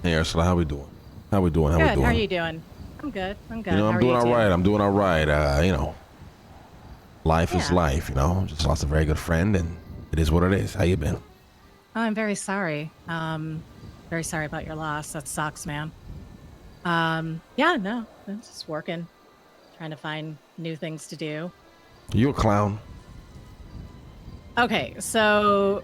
Hey Ursula, how we doing? How we doing? How we Good. How are doing? you doing? I'm good. I'm good. You know, How I'm are doing you all too? right. I'm doing all right. Life is Yeah. life. Just lost a very good friend, and it is what it is. How you been? Oh, I'm very sorry. Very sorry about your loss. That sucks, man. Yeah, no, I'm just working, trying to find new things to do. You a clown? Okay, so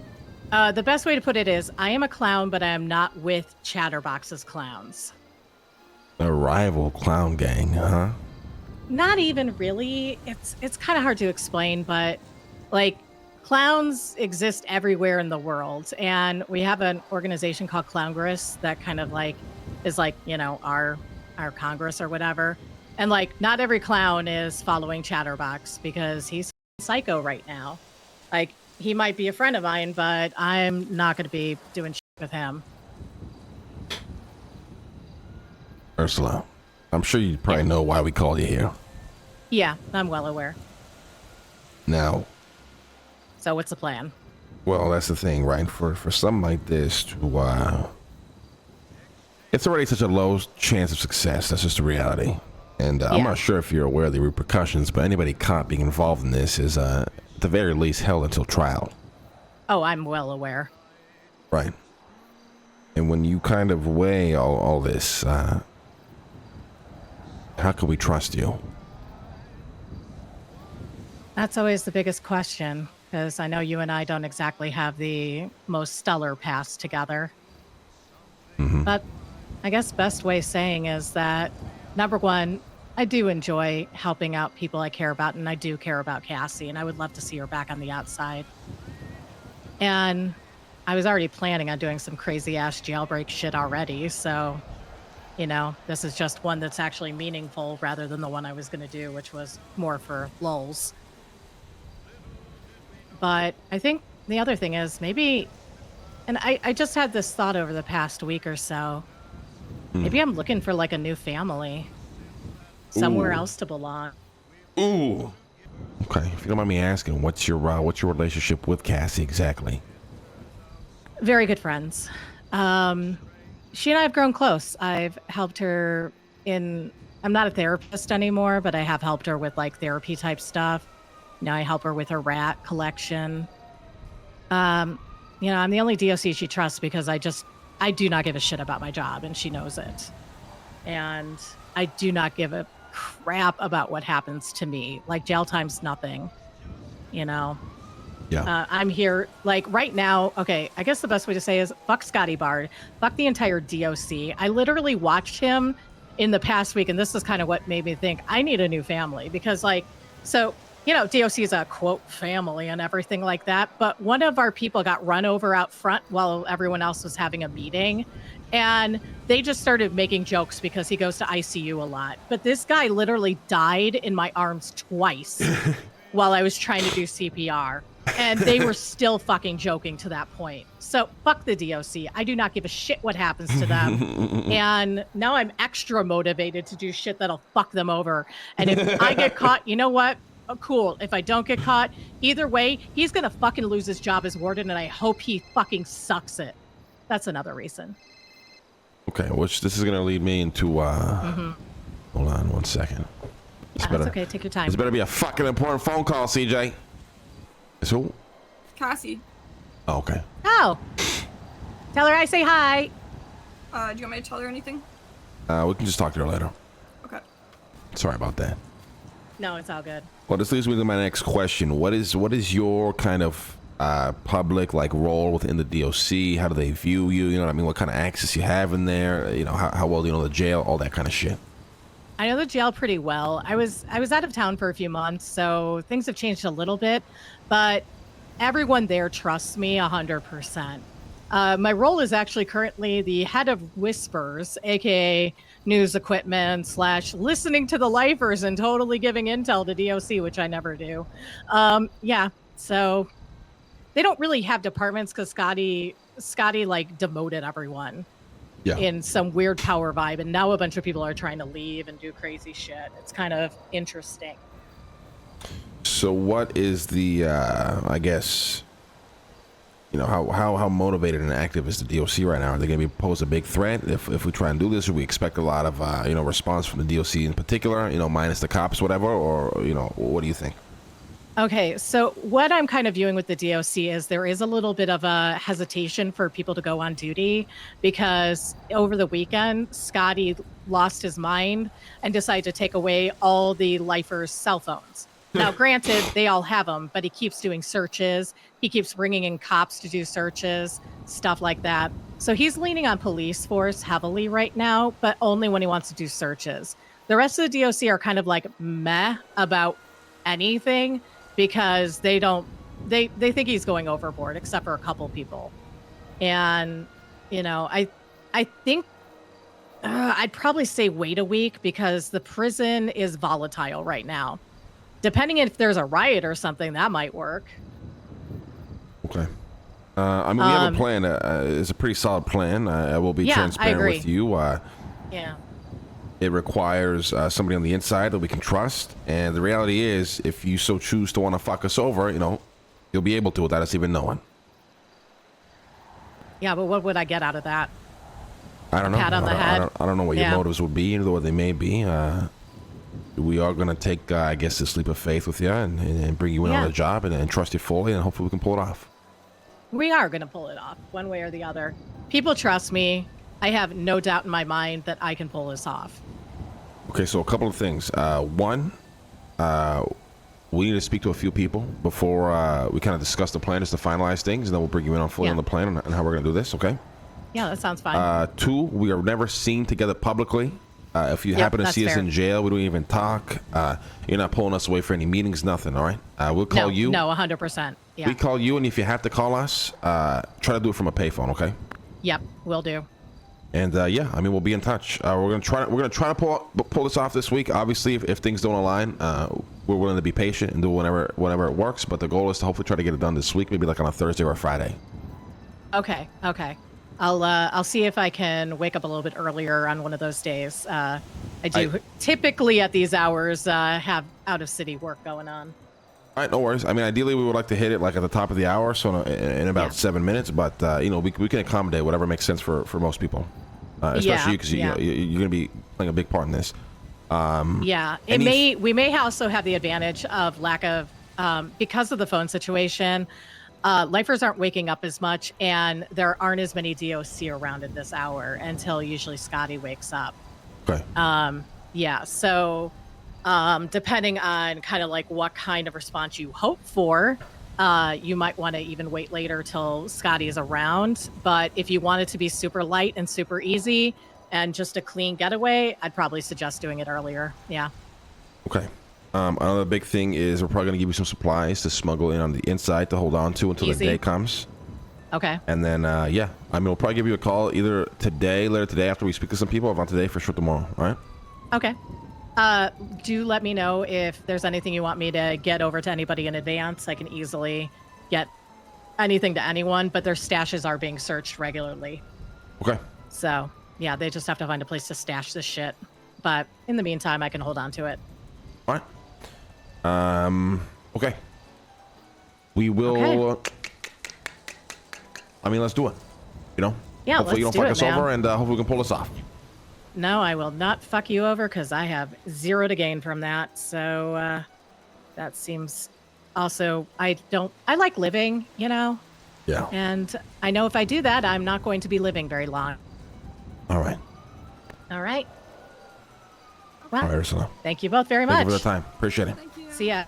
the best way to put it is I am a clown, but I am not with Chatterbox's clowns. A rival clown gang, huh? Not even really. It's kind of hard to explain, but like clowns exist everywhere in the world, and we have an organization called Clowngress that kind of like is like our Congress or whatever. And like not every clown is following Chatterbox because he's psycho right now. Like he might be a friend of mine, but I'm not going to be doing shit with him. Ursula, I'm sure you Yeah, probably know why we called you here. yeah, I'm well aware. Now, So what's the plan? well, that's the thing, right? For something like this it's already such a low chance of success. That's just the reality. And I'm Yeah. not sure if you're aware of the repercussions, but anybody caught being involved in this is, at the very least, held until trial. Oh, I'm well aware. Right. And when you kind of weigh all this, how can we trust you? That's always the biggest question because I know you and I don't exactly have the most stellar past together. Hmm. But I guess best way saying is that number one, I do enjoy helping out people I care about, and I do care about Cassie, and I would love to see her back on the outside. And I was already planning on doing some crazy ass jailbreak shit already, so this is just one that's actually meaningful rather than the one I was going to do, which was more for lulz. But I think the other thing is maybe, and I just had this thought over the past week or so. Maybe I'm looking for like a new family, somewhere Ooh. else to belong. Ooh. Okay. If you don't mind me asking, what's your relationship with Cassie exactly? Very good friends. Um, she and I have grown close. I've helped her in, I'm not a therapist anymore, but I have helped her with like therapy type stuff. I help her with her rat collection. Um, I'm the only DOC she trusts because I do not give a shit about my job and she knows it. And I do not give a crap about what happens to me. Like jail time's nothing, you know. Yeah. I'm here like right now. Okay, I guess the best way to say is fuck Scotty Bard, fuck the entire DOC. I literally watched him in the past week, and this is kind of what made me think I need a new family because, DOC is a quote family and everything like that. But one of our people got run over out front while everyone else was having a meeting. And they just started making jokes because he goes to ICU a lot. But this guy literally died in my arms twice while I was trying to do CPR. And they were still fucking joking to that point. So fuck the DOC. I do not give a shit what happens to them. And now I'm extra motivated to do shit that'll fuck them over. And if I get caught, you know what? Oh, cool. If I don't get caught, either way, he's going to fucking lose his job as warden. And I hope he fucking sucks it. That's another reason. Okay, which this is gonna lead me into hold on one second. Yeah, that's okay. Take your time. This better be a fucking important phone call, CJ. It's who? Cassie. Oh, okay. Oh. Tell her I say hi. Do you want me to tell her anything? We can just talk to her later. Okay. Sorry about that. No, it's all good. Well, this leads me to my next question. What is your kind of public like role within the DOC? How do they view you? You know what I mean? What kind of access you have in there? You know, how well do you know the jail? All that kind of shit. I know the jail pretty well. I was out of town for a few months, so things have changed a little bit, but everyone there trusts me 100%. My role is actually currently the head of Whispers, aka news equipment / listening to the lifers and totally giving intel to DOC, which I never do. Yeah, so they don't really have departments because Scotty like demoted everyone. Yeah. In some weird power vibe, and now a bunch of people are trying to leave and do crazy shit. It's kind of interesting. So what is the I guess you know, how motivated and active is the DOC right now? Are they going to be pose a big threat if we try and do this? Or we expect a lot of you know, response from the DOC in particular, you know, minus the cops, whatever, or you know, what do you think? Okay, so what I'm kind of viewing with the DOC is there is a little bit of a hesitation for people to go on duty because over the weekend, Scotty lost his mind and decided to take away all the lifers' cell phones. Now, granted, they all have them, but he keeps doing searches. He keeps bringing in cops to do searches, stuff like that. So he's leaning on police force heavily right now, but only when he wants to do searches. The rest of the DOC are kind of like meh about anything because they think he's going overboard, except for a couple people. And, you know, I think I'd probably say wait a week because the prison is volatile right now. Depending if there's a riot or something, that might work. Okay. I mean, we have a plan. It's a pretty solid plan. I will be transparent with you. Yeah. It requires somebody on the inside that we can trust. And the reality is, if you so choose to want to fuck us over, you know, you'll be able to without us even knowing. Yeah, but what would I get out of that? I don't know. Pat on the head? I don't know what your motives would be, or what they may be. We are going to take, I guess, this leap of faith with you and bring you in on the job and trust you fully, and hopefully we can pull it off. We are going to pull it off one way or the other. People trust me. I have no doubt in my mind that I can pull this off. Okay, so a couple of things. One, we need to speak to a few people before we kind of discuss the plan, just to finalize things, and then we'll bring you in on fully on the plan and how we're going to do this, okay? Yeah, that sounds fine. Two, we are never seen together publicly. If you happen to see us in jail, we don't even talk. You're not pulling us away for any meetings, nothing, all right? We'll call you. No, 100%. Yeah. We call you, and if you have to call us, try to do it from a payphone, okay? Yep, will do. And yeah, I mean, we'll be in touch. We're gonna try to pull this off this week. Obviously, if things don't align, we're willing to be patient and do whenever it works. But the goal is to hopefully try to get it done this week, maybe like on a Thursday or a Friday. Okay. I'll see if I can wake up a little bit earlier on one of those days. I do typically at these hours have out of city work going on. All right, no worries. I mean, ideally, we would like to hit it like at the top of the hour, so in about 7 minutes. But you know, we can accommodate whatever makes sense for most people, especially you, because you're going to be playing a big part in this. We may also have the advantage of lack of because of the phone situation. Lifers aren't waking up as much, and there aren't as many DOC around at this hour until usually Scotty wakes up. Okay. So depending on kind of like what kind of response you hope for, you might want to even wait later till Scotty is around. But if you want it to be super light and super easy and just a clean getaway, I'd probably suggest doing it earlier. Yeah. Okay. Another big thing is we're probably going to give you some supplies to smuggle in on the inside to hold on to until the day comes. Okay. And then, I mean, we'll probably give you a call either later today after we speak to some people, or not today, for sure tomorrow, all right? Okay. Do let me know if there's anything you want me to get over to anybody in advance. I can easily get anything to anyone, but their stashes are being searched regularly. Okay. So, yeah, they just have to find a place to stash this shit. But in the meantime, I can hold on to it. All right. Okay. We will. Okay. I mean, let's do it. You know. Yeah, hopefully let's you don't do fuck it, us man. over, and hopefully we can pull this off. No, I will not fuck you over because I have zero to gain from that. So that seems also, I like living, you know? Yeah. And I know if I do that, I'm not going to be living very long. All right. All right. Well, All right, Ursula. thank you both very much. Thank you for the time. Appreciate it. Thank you. See ya.